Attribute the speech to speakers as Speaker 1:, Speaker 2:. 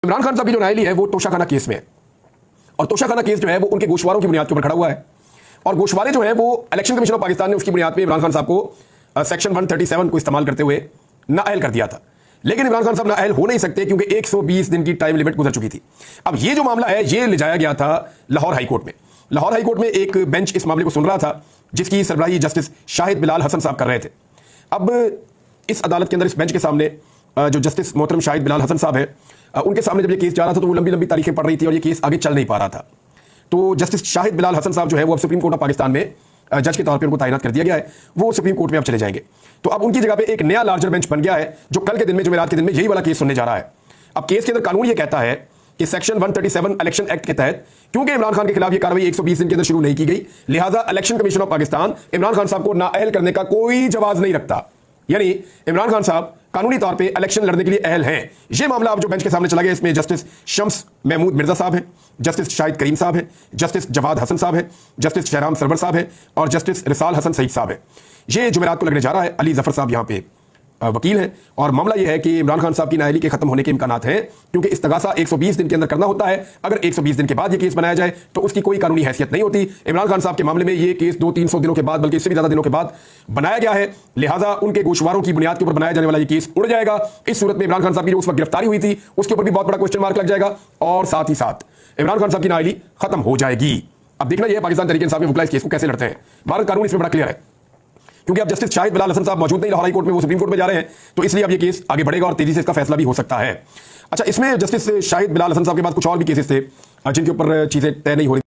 Speaker 1: इमरान खान साहब की जो नाअहली है वो तोशाखाना केस में है, और तोशाखाना केस जो है वो उनके गोशवारों की बुनियाद के ऊपर खड़ा हुआ है। और गोशवारे जो है वो इलेक्शन कमीशन ऑफ पाकिस्तान ने उसकी बुनियाद पे इमरान खान साहब को सेक्शन 137 को इस्तेमाल करते हुए नाअहल कर दिया था। लेकिन इमरान खान साहब नाअहल हो नहीं सकते क्योंकि 120 दिन की टाइम लिमिट गुजर चुकी थी। अब ये जो मामला है ये ले जाया गया था लाहौर हाईकोर्ट में। लाहौर हाईकोर्ट में एक बेंच इस मामले को सुन रहा था जिसकी सरबराही जस्टिस शाहिद बिलाल हसन साहब कर रहे थे। अब इस अदालत के अंदर इस बेंच के सामने जो जस्टिस मोहतरम शाहिद बिलाल हसन साहब है उनके सामने जब ये केस जा रहा था तो वो लंबी लंबी तारीखें पड़ रही थी और ये केस आगे चल नहीं पा रहा था। तो जस्टिस शाहिद बिलाल हसन साहब जो है वो अब सुप्रीम कोर्ट ऑफ पाकिस्तान में जज के तौर पे उनको तैनात कर दिया गया है, वो सुप्रीम कोर्ट में अब चले जाएंगे। तो अब उनकी जगह पे एक नया लार्जर बेंच बन गया है जो कल के दिन में जुमेरात के दिन में यही वाला केस सुनने जा रहा है। अब केस के अंदर कानून ये कहता है कि सेक्शन 137 इलेक्शन एक्ट के तहत क्योंकि इमरान खान के खिलाफ ये कार्रवाई 120 दिन के अंदर शुरू नहीं की गई, लिहाजा election commission of Pakistan Imran Khan साहब को नाअहल करने का कोई जवाब नहीं रखता। यानी इमरान खान साहब कानूनी तौर पे इलेक्शन लड़ने के लिए अहल हैं। ये मामला अब जो बेंच के सामने चला गया इसमें जस्टिस शम्स महमूद मिर्जा साहब हैं, जस्टिस शाहिद करीम साहब हैं, जस्टिस जवाद हसन साहब हैं, जस्टिस शहराम सरवर साहब हैं और जस्टिस रिसाल हसन सईद साहब हैं। ये जुमेरात को लगने जा रहा है। अली जफर साहब यहाँ पे वकील हैं और मामला यह है कि इमरान खान साहब की नाअहली के खत्म होने के इम्कानात हैं क्योंकि इस्तगासा 120 दिन के अंदर करना होता है। अगर 120 दिन के बाद ये केस बनाया जाए तो उसकी कोई कानूनी हैसियत नहीं होती। इमरान खान साहब के मामले में ये केस 200-300 दिनों के बाद बल्कि इससे भी ज्यादा दिनों के बाद बनाया गया है, लिहाजा उनके गोशवारों की बुनियाद के ऊपर बनाया जाने वाला ये केस उड़ जाएगा। इस सूरत में इमरान खान साहब की जो उस वक्त गिरफ्तारी हुई थी उसके ऊपर भी बहुत बड़ा क्वेश्चन मार्क लग जाएगा और साथ ही साथ इमरान खान साहब की नाअहली खत्म हो जाएगी। अब देखना यह पाकिस्तान तहरीक इंसाफ के वकील इस केस को कैसे लड़ते हैं। भारत कानून इसमें बड़ा क्लियर है क्योंकि अब जस्टिस शाहिद बिलाल हसन साहब मौजूद नहीं लाहौर हाई कोर्ट में, वो सुप्रीम कोर्ट में जा रहे हैं, तो इसलिए अब ये केस आगे बढ़ेगा और तेजी से इसका फैसला भी हो सकता है। अच्छा, इसमें जस्टिस शाहिद बिलाल हसन साहब के बाद कुछ और भी केसेस थे जिनके ऊपर चीजें तय नहीं हो रही।